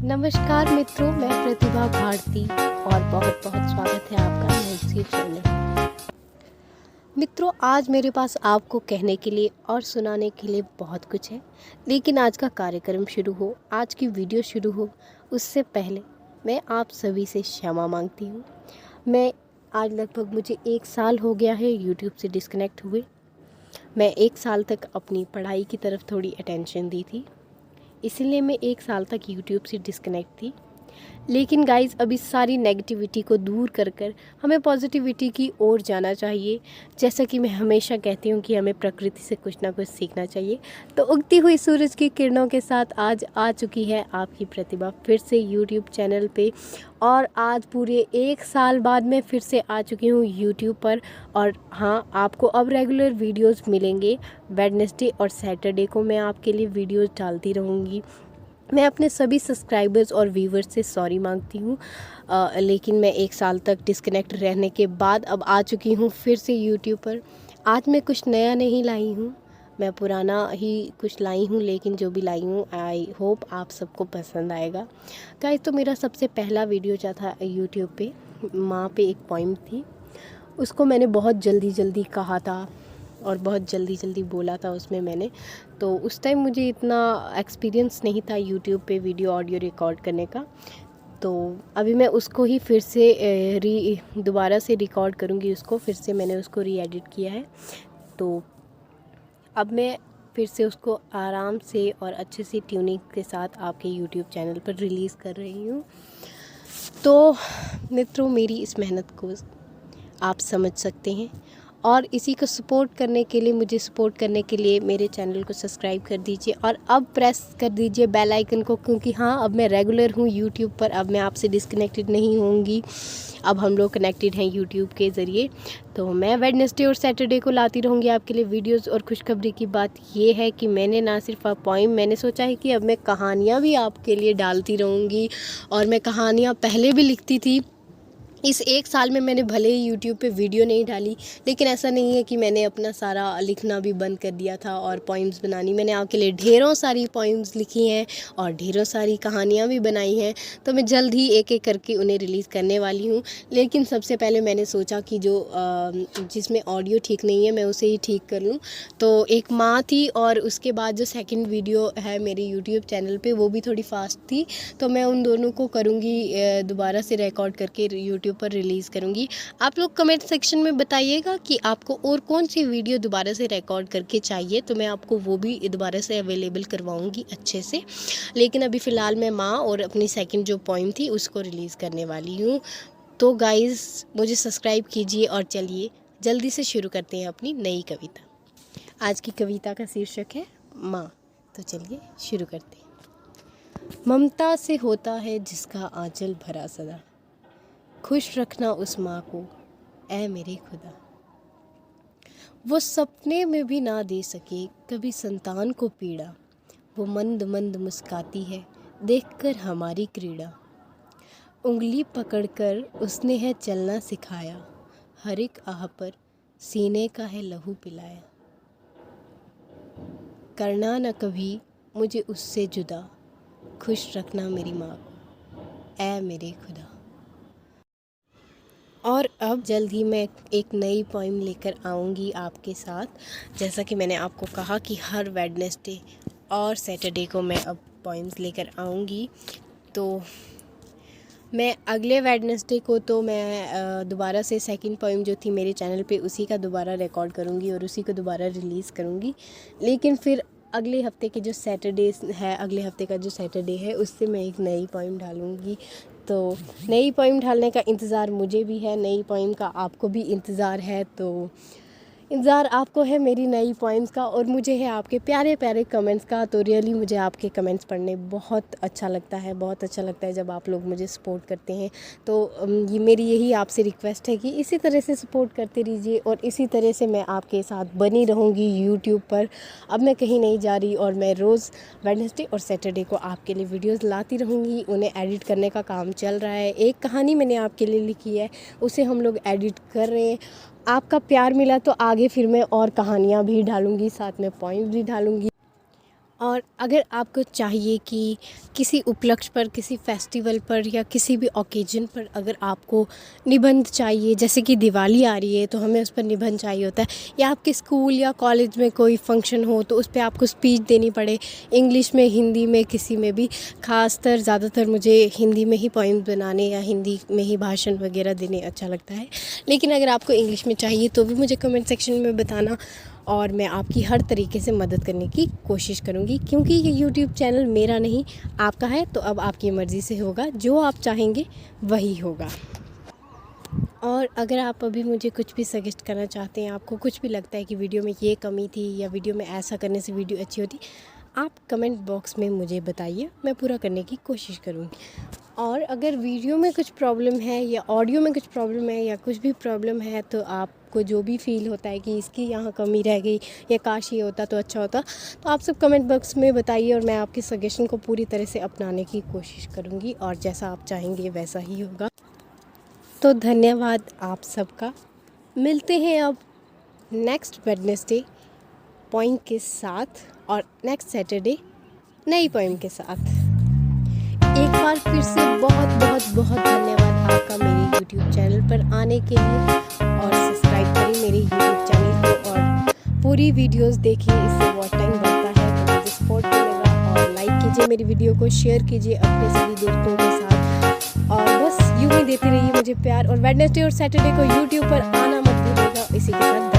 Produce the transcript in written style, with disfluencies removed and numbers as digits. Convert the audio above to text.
नमस्कार मित्रों, मैं प्रतिभा भारती और बहुत बहुत स्वागत है आपका मेरे चैनल। मित्रों, आज मेरे पास आपको कहने के लिए और सुनाने के लिए बहुत कुछ है, लेकिन आज का कार्यक्रम शुरू हो, आज की वीडियो शुरू हो उससे पहले मैं आप सभी से क्षमा मांगती हूँ। मैं आज लगभग मुझे 1 साल हो गया है यूट्यूब से डिस्कनेक्ट हुए। मैं 1 साल तक अपनी पढ़ाई की तरफ थोड़ी अटेंशन दी थी, इसीलिए मैं 1 साल तक यूट्यूब से डिस्कनेक्ट थी। लेकिन गाइज़, अभी सारी नेगेटिविटी को दूर कर कर हमें पॉजिटिविटी की ओर जाना चाहिए। जैसा कि मैं हमेशा कहती हूँ कि हमें प्रकृति से कुछ ना कुछ सीखना चाहिए। तो उगती हुई सूरज की किरणों के साथ आज आ चुकी है आपकी प्रतिभा फिर से यूट्यूब चैनल पे, और आज पूरे 1 साल बाद मैं फिर से आ चुकी हूँ यूट्यूब पर। और हाँ, आपको अब रेगुलर वीडियोज़ मिलेंगे। वेडनेसडे और सैटरडे को मैं आपके लिए वीडियोज़ डालती रहूँगी। मैं अपने सभी सब्सक्राइबर्स और व्यूवर्स से सॉरी मांगती हूँ, लेकिन मैं 1 साल तक डिस्कनेक्ट रहने के बाद अब आ चुकी हूँ फिर से यूट्यूब पर। आज मैं कुछ नया नहीं लाई हूँ, मैं पुराना ही कुछ लाई हूँ, लेकिन जो भी लाई हूँ आई होप आप सबको पसंद आएगा। गाइस, तो मेरा सबसे पहला वीडियो जो था यूट्यूब पे, माँ पे एक पोइम थी, उसको मैंने बहुत जल्दी कहा था और बहुत जल्दी बोला था उसमें मैंने। तो उस टाइम मुझे इतना एक्सपीरियंस नहीं था यूट्यूब पे वीडियो ऑडियो रिकॉर्ड करने का। तो अभी मैं उसको ही फिर से दोबारा से रिकॉर्ड करूँगी उसको, फिर से मैंने उसको री एडिट किया है। तो अब मैं फिर से उसको आराम से और अच्छे से ट्यूनिंग के साथ आपके यूट्यूब चैनल पर रिलीज़ कर रही हूँ। तो मित्रों, मेरी इस मेहनत को आप समझ सकते हैं, और इसी को सपोर्ट करने के लिए, मुझे सपोर्ट करने के लिए मेरे चैनल को सब्सक्राइब कर दीजिए और अब प्रेस कर दीजिए बेल आइकन को, क्योंकि हाँ, अब मैं रेगुलर हूँ यूट्यूब पर। अब मैं आपसे डिस्कनेक्टेड नहीं होंगी, अब हम लोग कनेक्टेड हैं यूट्यूब के ज़रिए। तो मैं वेडनेसडे और सैटरडे को लाती रहूँगी आपके लिए वीडियोज़। और खुशखबरी की बात ये है कि मैंने ना सिर्फ पोइम, मैंने सोचा है कि अब मैं कहानियाँ भी आपके लिए डालती रहूँगी। और मैं कहानियाँ पहले भी लिखती थी। इस 1 साल में मैंने भले ही यूट्यूब पे वीडियो नहीं डाली, लेकिन ऐसा नहीं है कि मैंने अपना सारा लिखना भी बंद कर दिया था और पोइम्स बनानी। मैंने आपके लिए ढेरों सारी पोइम्स लिखी हैं और ढेरों सारी कहानियाँ भी बनाई हैं। तो मैं जल्द ही एक एक करके उन्हें रिलीज़ करने वाली हूँ। लेकिन सबसे पहले मैंने सोचा कि जो जिसमें ऑडियो ठीक नहीं है मैं उसे ही ठीक कर लूँ। तो एक माँ थी, और उसके बाद जो सेकेंड वीडियो है मेरे यूट्यूब चैनल पर, वो भी थोड़ी फास्ट थी। तो मैं उन दोनों को करूँगी दोबारा से रिकॉर्ड करके यूट्यूब पर रिलीज़ करूँगी। आप लोग कमेंट सेक्शन में बताइएगा कि आपको और कौन सी वीडियो दोबारा से रिकॉर्ड करके चाहिए, तो मैं आपको वो भी दोबारा से अवेलेबल करवाऊँगी अच्छे से। लेकिन अभी फ़िलहाल मैं माँ और अपनी सेकंड जो पोइम थी उसको रिलीज़ करने वाली हूँ। तो गाइज़, मुझे सब्सक्राइब कीजिए और चलिए जल्दी से शुरू करते हैं अपनी नई कविता। आज की कविता का शीर्षक है माँ। तो चलिए शुरू करते हैं। ममता से होता है जिसका आंचल भरा सदा, खुश रखना उस माँ को ऐ मेरे खुदा। वो सपने में भी ना दे सके कभी संतान को पीड़ा, वो मंद मंद मुस्काती है देखकर हमारी क्रीड़ा। उंगली पकड़कर उसने है चलना सिखाया, हर एक आह पर सीने का है लहू पिलाया। करना न कभी मुझे उससे जुदा, खुश रखना मेरी माँ को ऐ मेरे खुदा। और अब जल्द ही मैं एक नई पोइम लेकर आऊँगी आपके साथ। जैसा कि मैंने आपको कहा कि हर वेडनेसडे और सैटरडे को मैं अब पोइम्स लेकर आऊँगी। तो मैं अगले वेडनेसडे को तो मैं दोबारा से सेकंड पोइम जो थी मेरे चैनल पे उसी का दोबारा रिकॉर्ड करूँगी और उसी को दोबारा रिलीज़ करूँगी। लेकिन फिर अगले हफ्ते के जो सैटरडे है, अगले हफ्ते का जो सैटरडे है, उससे मैं एक नई पोइम डालूँगी। तो नई पोइम डालने का इंतज़ार मुझे भी है, नई पोइम का आपको भी इंतज़ार है। तो इंतज़ार आपको है मेरी नई पोइम्स का, और मुझे है आपके प्यारे प्यारे कमेंट्स का। तो रियली मुझे आपके कमेंट्स पढ़ने बहुत अच्छा लगता है, बहुत अच्छा लगता है जब आप लोग मुझे सपोर्ट करते हैं। तो ये मेरी यही आपसे रिक्वेस्ट है कि इसी तरह से सपोर्ट करते रहिए, और इसी तरह से मैं आपके साथ बनी रहूँगी यूट्यूब पर। अब मैं कहीं नहीं जा रही, और मैं रोज़ वेडनेसडे और सैटरडे को आपके लिए वीडियोज़ लाती रहूँगी। उन्हें एडिट करने का काम चल रहा है। एक कहानी मैंने आपके लिए लिखी है, उसे हम लोग एडिट कर रहे हैं। आपका प्यार मिला तो आगे फिर मैं और कहानियाँ भी डालूँगी, साथ में पोइम भी डालूँगी। और अगर आपको चाहिए कि किसी उपलक्ष्य पर, किसी फेस्टिवल पर या किसी भी ओकेजन पर अगर आपको निबंध चाहिए, जैसे कि दिवाली आ रही है तो हमें उस पर निबंध चाहिए होता है, या आपके स्कूल या कॉलेज में कोई फंक्शन हो तो उस पर आपको स्पीच देनी पड़े, इंग्लिश में, हिंदी में, किसी में भी, ख़ासतर ज़्यादातर मुझे हिंदी में ही पोइम बनाने या हिंदी में ही भाषण वगैरह देने अच्छा लगता है। लेकिन अगर आपको इंग्लिश में चाहिए तो भी मुझे कमेंट सेक्शन में बताना, और मैं आपकी हर तरीके से मदद करने की कोशिश करूँगी, क्योंकि ये यूट्यूब चैनल मेरा नहीं आपका है, तो अब आपकी मर्ज़ी से होगा, जो आप चाहेंगे वही होगा। और अगर आप अभी मुझे कुछ भी सजेस्ट करना चाहते हैं, आपको कुछ भी लगता है कि वीडियो में ये कमी थी या वीडियो में ऐसा करने से वीडियो अच्छी होती, आप कमेंट बॉक्स में मुझे बताइए, मैं पूरा करने की कोशिश करूँगी। और अगर वीडियो में कुछ प्रॉब्लम है या ऑडियो में कुछ प्रॉब्लम है या कुछ भी प्रॉब्लम है, तो आपको जो भी फ़ील होता है कि इसकी यहाँ कमी रह गई या काश ये होता तो अच्छा होता, तो आप सब कमेंट बॉक्स में बताइए और मैं आपकी सजेशन को पूरी तरह से अपनाने की कोशिश करूँगी, और जैसा आप चाहेंगे वैसा ही होगा। तो धन्यवाद आप सबका। मिलते हैं अब नेक्स्ट वेडनेसडे पोइम के साथ और नेक्स्ट सैटरडे नई पोइम के साथ। एक बार फिर से बहुत बहुत बहुत धन्यवाद आपका मेरे YouTube चैनल पर आने के लिए, और सब्सक्राइब करें मेरे YouTube चैनल को और पूरी वीडियोस देखिए, इससे वॉच टाइम बढ़ता है तो मुझे सपोर्ट मिलेगा। और लाइक कीजिए मेरी वीडियो को, शेयर कीजिए अपने सभी दोस्तों के साथ, और बस यूँ ही देते रहिए मुझे प्यार। और वेडनेसडे और सैटरडे को YouTube पर आना मत भूलिएगा। इसी के साथ